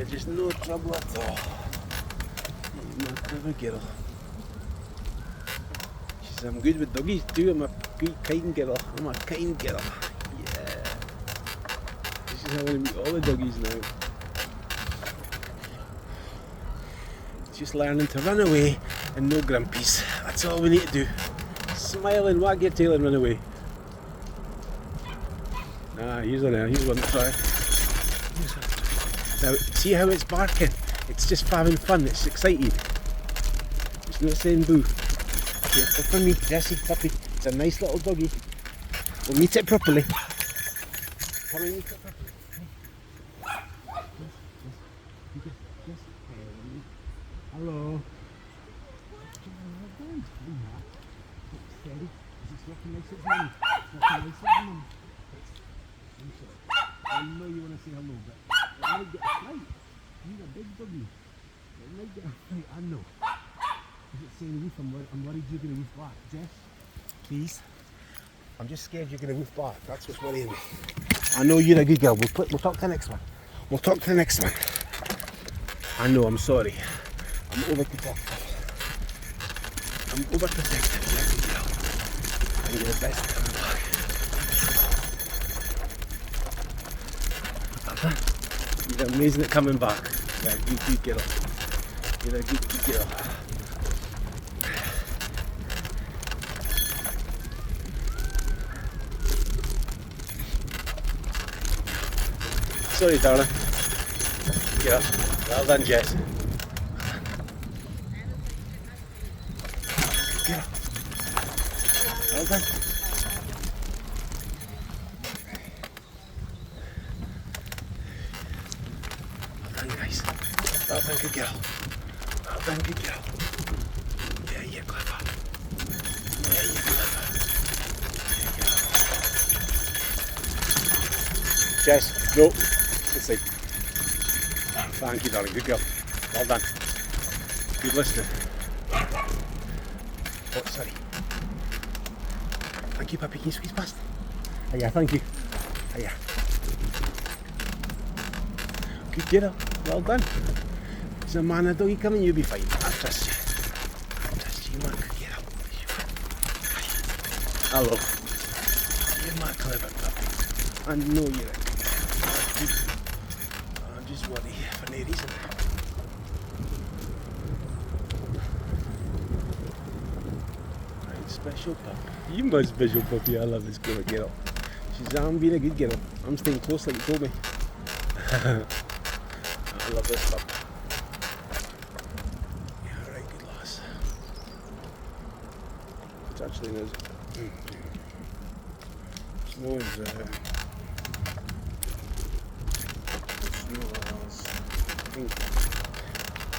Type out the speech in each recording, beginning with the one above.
You're just no trouble at all. You're my clever girl. She says, I'm good with doggies too. I'm a good, kind girl. I'm a kind girl. Yeah. She's having to meet all the doggies now. Just learning to run away and no grumpies. That's all we need to do. Smile and wag your tail and run away. Here's one to try. Now, see how it's barking? It's just having fun, it's excited. It's not saying boo. Here, come for me, Jessie, puppy. It's a nice little doggy. We'll meet it properly. Come and meet it properly. Hello. Steady. It's looking nice at home. It's looking nice at home. I know you want to say hello, but it might get a fight. You're a big doggy. It might get a fight, I know. Is it saying woof? I'm worried you're going to woof back. Jess, please. I'm just scared you're going to woof back. That's what's worrying me. I know you're a good girl. We'll talk to the next one. We'll talk to the next one. I know, I'm sorry. I'm overprotective. I'm overprotective. You're a good girl. And you're the best at coming back. You're amazing at coming back. You're a good girl. You're a good girl. Sorry, darling. Yeah, well done, Jess. Yeah. Well done. Guys. Well done, good girl. Well done, good girl. Yeah, you're clever. Yeah, you're clever. Jess, no. Let's see. Thank you, darling. Good girl. Well done. Good listening. Oh, sorry. Thank you, puppy. Can you squeeze past? Oh, yeah, thank you. Oh, yeah. Good girl. Well done. There's a man and a doggy coming, you'll be fine. I trust you. I trust you, man. Good girl. Hello. You're my clever puppy. I know you're a good girl. I'm just worried for no reason. Right, special pup. You my special puppy. I love this clever girl. I'm being a good girl. I'm staying close like you told me. I love this pup. Yeah, right, good lass. It's actually in his... Snow's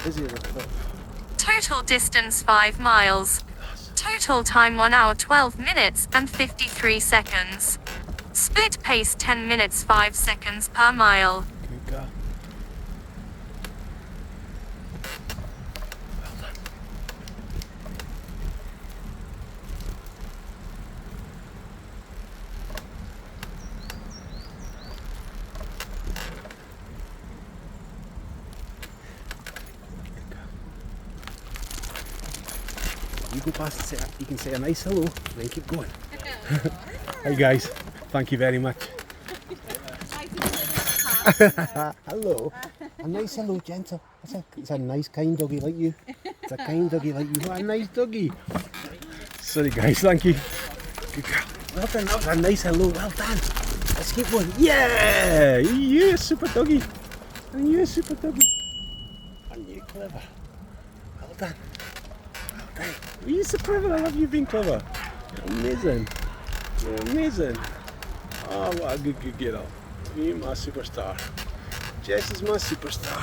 busy as a pup. Total distance 5 miles. Total time 1 hour 12 minutes and 53 seconds. Split pace 10 minutes 5 seconds per mile. Good girl. Well done. Good girl. You go past and say, you can say a nice hello and then keep going. Hi guys, thank you very much. Hello. A nice hello, gentle. It's a nice kind doggy like you. It's a kind doggy like you. What a nice doggy. Sorry guys, thank you. Good girl. Well done, that was a nice hello. Well done. Let's keep going. Yeah! You're a super doggy. And you're a super doggy. And you're clever. Well done. Well done. You're so clever. I love you being clever. You're amazing. You're amazing. Oh, what a good girl. You're my superstar. Jess is my superstar.